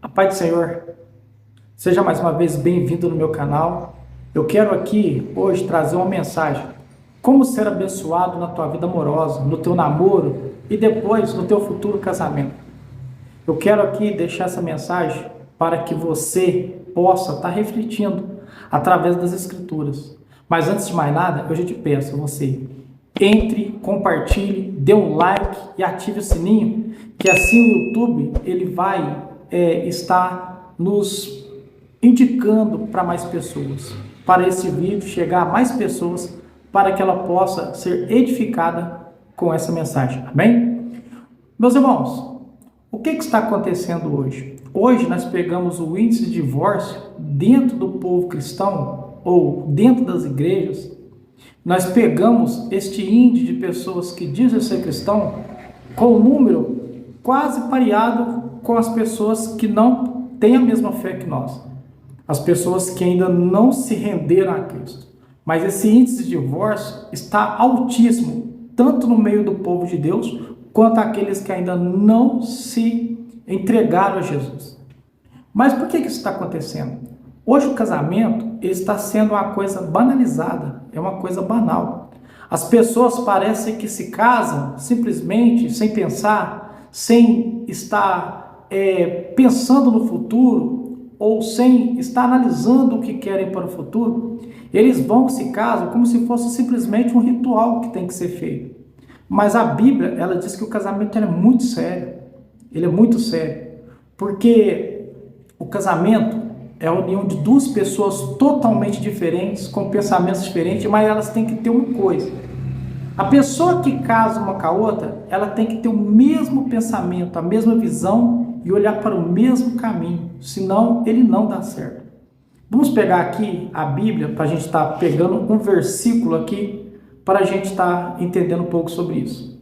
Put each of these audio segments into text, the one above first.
A paz do Senhor, seja mais uma vez bem-vindo no meu canal. Eu quero aqui hoje trazer uma mensagem: como ser abençoado na tua vida amorosa, no teu namoro e depois no teu futuro casamento. Eu quero aqui deixar essa mensagem para que você possa estar refletindo através das Escrituras. Mas antes de mais nada, eu já te peço, você entre, compartilhe, dê um like e ative o sininho, que assim o YouTube ele vai estar nos indicando para mais pessoas, para esse vídeo chegar a mais pessoas, para que ela possa ser edificada com essa mensagem, amém? Meus irmãos, o que está acontecendo hoje? Hoje nós pegamos o índice de divórcio dentro do povo cristão, ou dentro das igrejas. Nós pegamos este índice de pessoas que dizem ser cristão com um número quase pareado com as pessoas que não têm a mesma fé que nós. As pessoas que ainda não se renderam a Cristo. Mas esse índice de divórcio está altíssimo, tanto no meio do povo de Deus, quanto aqueles que ainda não se entregaram a Jesus. Mas por que isso está acontecendo? Hoje o casamento ele está sendo uma coisa banalizada, é uma coisa banal. As pessoas parecem que se casam simplesmente sem pensar, sem estar pensando no futuro, ou sem estar analisando o que querem para o futuro. Eles vão se casam como se fosse simplesmente um ritual que tem que ser feito. Mas a Bíblia, ela diz que o casamento é muito sério. Ele é muito sério. Porque o casamento é a união de duas pessoas totalmente diferentes, com pensamentos diferentes, mas elas têm que ter uma coisa. A pessoa que casa uma com a outra, ela tem que ter o mesmo pensamento, a mesma visão e olhar para o mesmo caminho, senão ele não dá certo. Vamos pegar aqui a Bíblia para a gente estar pegando um versículo aqui para a gente estar entendendo um pouco sobre isso.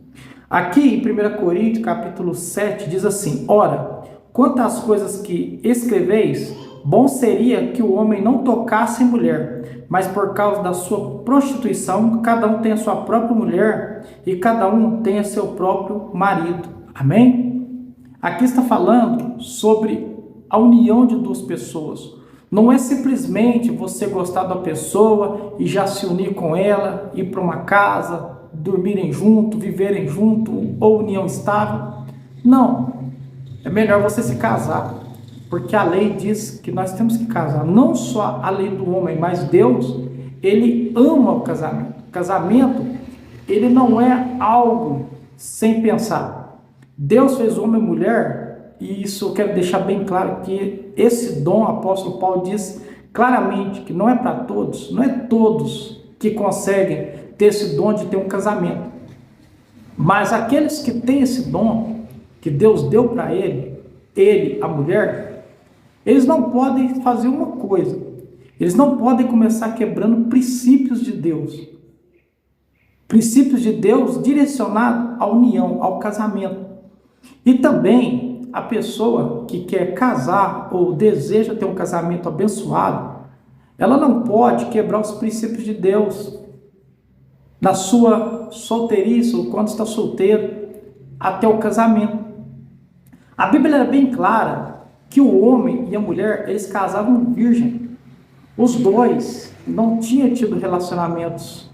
Aqui em 1 Coríntios capítulo 7 diz assim: ora, quanto às coisas que escreveis, bom seria que o homem não tocasse em mulher, mas por causa da sua prostituição, cada um tenha sua própria mulher e cada um tenha seu próprio marido. Amém? Aqui está falando sobre a união de duas pessoas. Não é simplesmente você gostar da pessoa e já se unir com ela, ir para uma casa, dormirem junto, viverem junto, ou união estável. Não. É melhor você se casar. Porque a lei diz que nós temos que casar. Não só a lei do homem, mas Deus, ele ama o casamento. O casamento, ele não é algo sem pensar. Deus fez homem e mulher, e isso eu quero deixar bem claro, que esse dom, o apóstolo Paulo diz claramente que não é para todos, não é todos que conseguem ter esse dom de ter um casamento. Mas aqueles que têm esse dom, que Deus deu para ele, a mulher, eles não podem fazer uma coisa. Eles não podem começar quebrando princípios de Deus. Princípios de Deus direcionados à união, ao casamento. E também a pessoa que quer casar ou deseja ter um casamento abençoado, ela não pode quebrar os princípios de Deus na sua solteirice ou quando está solteiro até o casamento. A Bíblia é bem clara que o homem e a mulher, eles casavam virgem. Os dois não tinham tido relacionamentos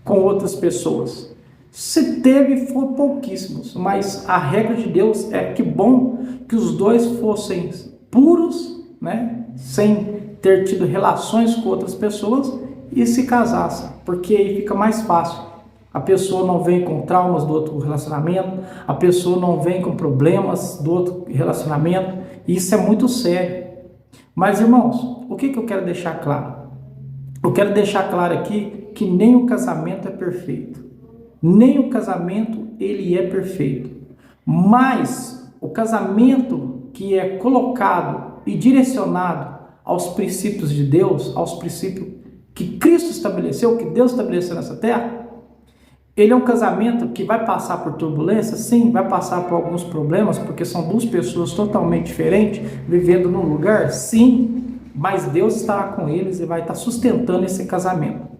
com outras pessoas. Se teve, foram pouquíssimos, mas a regra de Deus é que bom que os dois fossem puros, né, sem ter tido relações com outras pessoas e se casassem, porque aí fica mais fácil. A pessoa não vem com traumas do outro relacionamento, a pessoa não vem com problemas do outro relacionamento, e isso é muito sério. Mas, irmãos, o que eu quero deixar claro? Eu quero deixar claro aqui que nem o casamento é perfeito. Nem o casamento, ele é perfeito. Mas o casamento que é colocado e direcionado aos princípios de Deus, aos princípios que Cristo estabeleceu, que Deus estabeleceu nessa terra, ele é um casamento que vai passar por turbulência, sim, vai passar por alguns problemas, porque são duas pessoas totalmente diferentes, vivendo num lugar, sim, mas Deus estará com eles e vai estar sustentando esse casamento.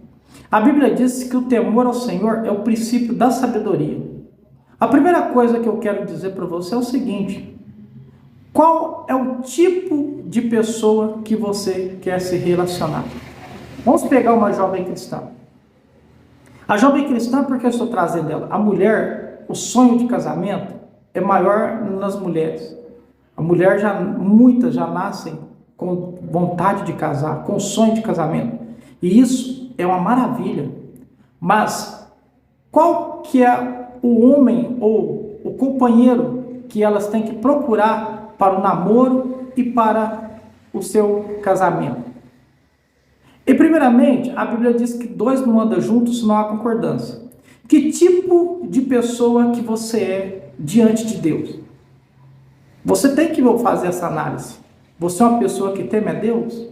A Bíblia diz que o temor ao Senhor é o princípio da sabedoria. A primeira coisa que eu quero dizer para você é o seguinte: Qual é o tipo de pessoa que você quer se relacionar? Vamos pegar uma jovem cristã. A jovem cristã, por que eu estou trazendo ela? A mulher, o sonho de casamento é maior nas mulheres. A mulher muitas já nascem com vontade de casar, com sonho de casamento. E isso é uma maravilha. Mas qual que é o homem ou o companheiro que elas têm que procurar para o namoro e para o seu casamento? E primeiramente, a Bíblia diz que dois não andam juntos se não há concordância. Que tipo de pessoa que você é diante de Deus? Você tem que fazer essa análise. Você é uma pessoa que teme a Deus?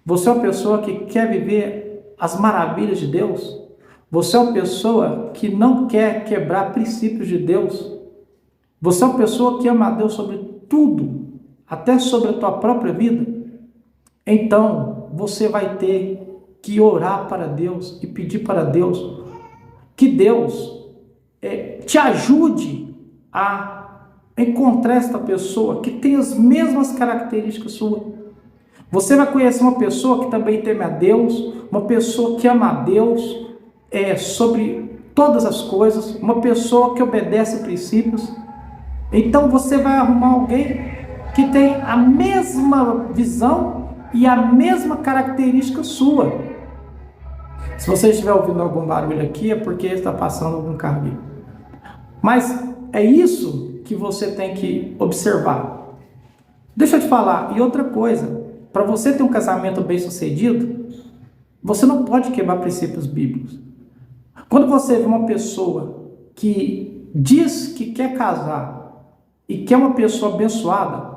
Você é uma pessoa que quer viver as maravilhas de Deus? Você é uma pessoa que não quer quebrar princípios de Deus? Você é uma pessoa que ama a Deus sobre tudo, até sobre a tua própria vida? Então, você vai ter que orar para Deus e pedir para Deus que Deus te ajude a encontrar esta pessoa que tem as mesmas características suas. Você vai conhecer uma pessoa que também teme a Deus, uma pessoa que ama a Deus sobre todas as coisas, uma pessoa que obedece princípios. Então você vai arrumar alguém que tem a mesma visão e a mesma característica sua. Se você estiver ouvindo algum barulho aqui, é porque está passando algum carro aqui. Mas é isso que você tem que observar. Deixa eu te falar, e outra coisa, para você ter um casamento bem sucedido, você não pode quebrar princípios bíblicos. Quando você vê uma pessoa que diz que quer casar e que é uma pessoa abençoada,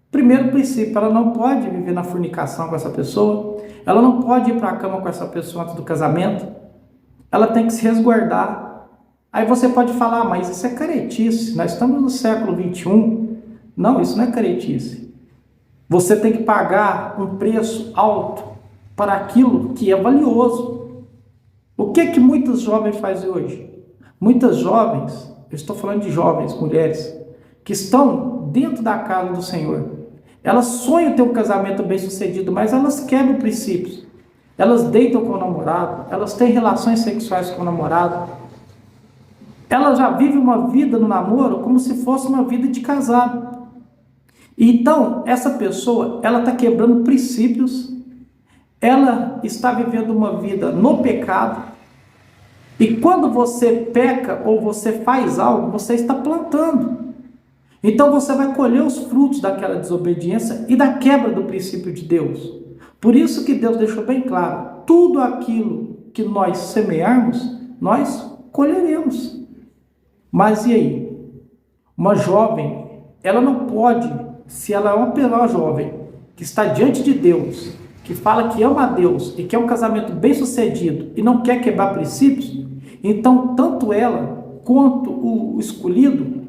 primeiro princípio, ela não pode viver na fornicação com essa pessoa, ela não pode ir para a cama com essa pessoa antes do casamento, ela tem que se resguardar. Aí você pode falar, mas isso é caretice, nós estamos no século 21. Não, isso não é caretice. Você tem que pagar um preço alto para aquilo que é valioso. O que muitos jovens fazem hoje? Muitas jovens, eu estou falando de jovens, mulheres, que estão dentro da casa do Senhor. Elas sonham ter um casamento bem sucedido, mas elas quebram princípios. Elas deitam com o namorado, elas têm relações sexuais com o namorado. Elas já vivem uma vida no namoro como se fosse uma vida de casado. Então, essa pessoa, ela está quebrando princípios, ela está vivendo uma vida no pecado, e quando você peca ou você faz algo, você está plantando. Então você vai colher os frutos daquela desobediência e da quebra do princípio de Deus. Por isso que Deus deixou bem claro, tudo aquilo que nós semearmos, nós colheremos. Mas e aí? Uma jovem, ela não pode, se ela é uma jovem que está diante de Deus, que fala que ama a Deus e quer um casamento bem sucedido e não quer quebrar princípios, então tanto ela quanto o escolhido,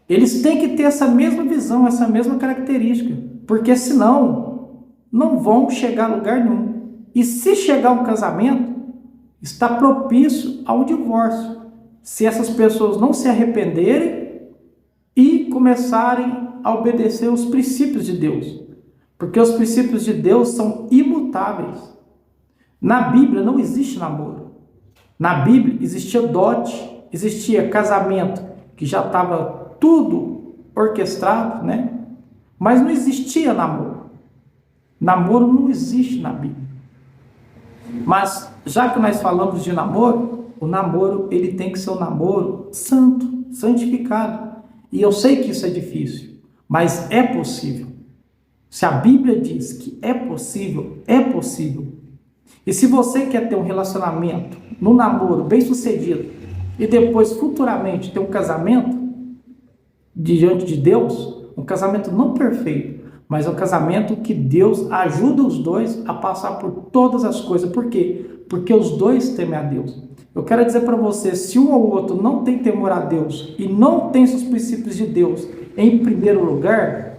eles têm que ter essa mesma visão, essa mesma característica, porque senão não vão chegar a lugar nenhum. E se chegar a um casamento, está propício ao divórcio, se essas pessoas não se arrependerem e começarem a obedecer os princípios de Deus, porque os princípios de Deus são imutáveis. Na Bíblia não existe namoro. Na Bíblia existia dote, existia casamento que já estava tudo orquestrado, né? Mas não existia namoro. Namoro não existe na Bíblia. Mas já que nós falamos de namoro, o namoro ele tem que ser um namoro santo, santificado. E eu sei que isso é difícil, mas é possível. Se a Bíblia diz que é possível, é possível. E se você quer ter um relacionamento no namoro bem sucedido e depois futuramente ter um casamento diante de Deus, um casamento não perfeito, mas um casamento que Deus ajuda os dois a passar por todas as coisas. Por quê? Porque os dois temem a Deus. Eu quero dizer para você, se um ou outro não tem temor a Deus e não tem os princípios de Deus em primeiro lugar,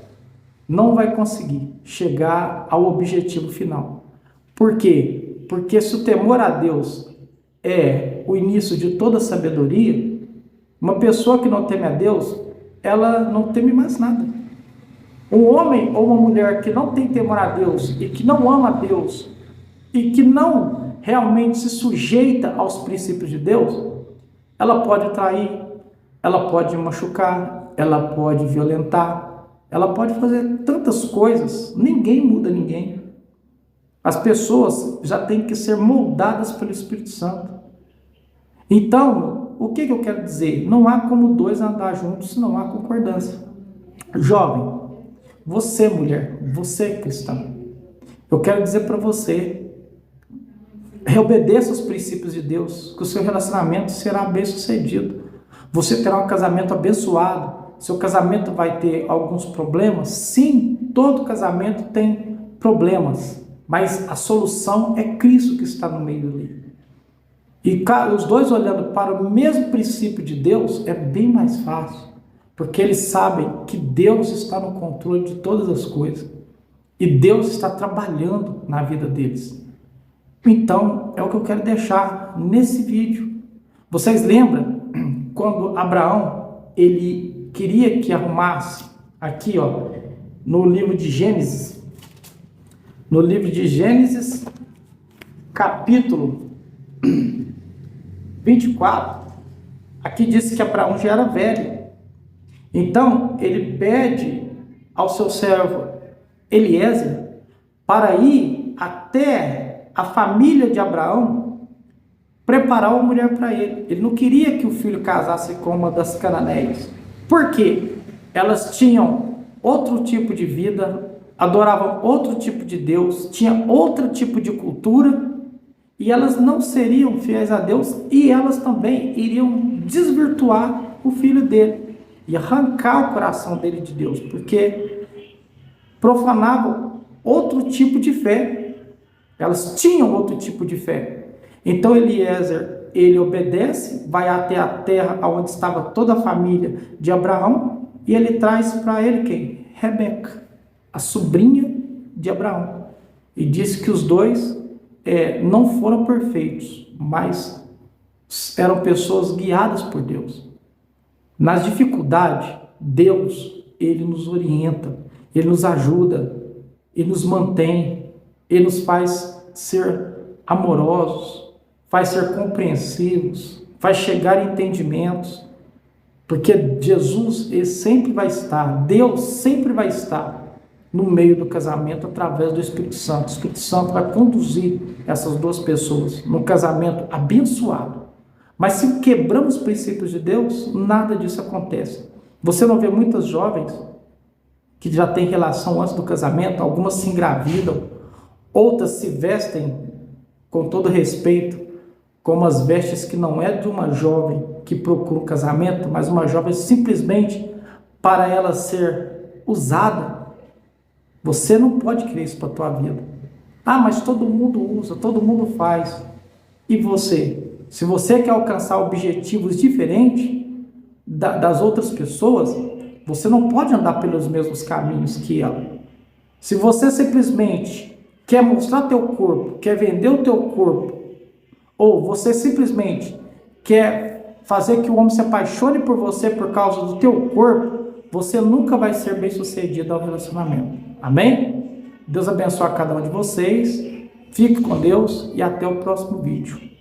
não vai conseguir chegar ao objetivo final. Por quê? Porque se o temor a Deus é o início de toda sabedoria, uma pessoa que não teme a Deus, ela não teme mais nada. Um homem ou uma mulher que não tem temor a Deus e que não ama a Deus e que não realmente se sujeita aos princípios de Deus, ela pode trair, ela pode machucar, ela pode violentar, ela pode fazer tantas coisas. Ninguém muda ninguém. As pessoas já têm que ser moldadas pelo Espírito Santo. Então, o que eu quero dizer? Não há como dois andar juntos se não há concordância. Jovem, você mulher, você cristão, eu quero dizer para você, obedeça os princípios de Deus, que o seu relacionamento será bem sucedido. Você terá um casamento abençoado. Seu casamento vai ter alguns problemas? Sim, todo casamento tem problemas, mas a solução é Cristo que está no meio dele. E os dois olhando para o mesmo princípio de Deus é bem mais fácil, porque eles sabem que Deus está no controle de todas as coisas e Deus está trabalhando na vida deles. Então, é o que eu quero deixar nesse vídeo. Vocês lembram quando Abraão, ele queria que arrumasse, aqui ó, no livro de Gênesis, capítulo 24, aqui diz que Abraão já era velho. Então, ele pede ao seu servo Eliezer para ir até a família de Abraão preparar uma mulher para ele. Ele não queria que o filho casasse com uma das cananeias. Por quê? Elas tinham outro tipo de vida, adoravam outro tipo de Deus, tinham outro tipo de cultura, e elas não seriam fiéis a Deus, e elas também iriam desvirtuar o filho dele, e arrancar o coração dele de Deus, porque profanavam outro tipo de fé. Elas tinham outro tipo de fé. Então Eliezer, ele obedece, vai até a terra onde estava toda a família de Abraão, e ele traz para ele quem? Rebeca, a sobrinha de Abraão. E diz que os dois não foram perfeitos, mas eram pessoas guiadas por Deus. Nas dificuldades, Deus, ele nos orienta, ele nos ajuda, ele nos mantém, ele nos faz ser amorosos, faz ser compreensivos, faz chegar a entendimentos, porque Jesus, ele sempre vai estar, Deus sempre vai estar no meio do casamento através do Espírito Santo. O Espírito Santo vai conduzir essas duas pessoas num casamento abençoado. Mas se quebramos os princípios de Deus, nada disso acontece. Você não vê muitas jovens que já têm relação antes do casamento, algumas se engravidam, outras se vestem, com todo respeito, com umas vestes que não é de uma jovem que procura um casamento, mas uma jovem simplesmente para ela ser usada. Você não pode querer isso para a tua vida. Ah, mas todo mundo usa, todo mundo faz. E você? Se você quer alcançar objetivos diferentes das outras pessoas, você não pode andar pelos mesmos caminhos que ela. Se você simplesmente quer mostrar teu corpo, quer vender o teu corpo, ou você simplesmente quer fazer que o homem se apaixone por você por causa do teu corpo, você nunca vai ser bem sucedido ao relacionamento. Amém? Deus abençoe a cada um de vocês. Fique com Deus e até o próximo vídeo.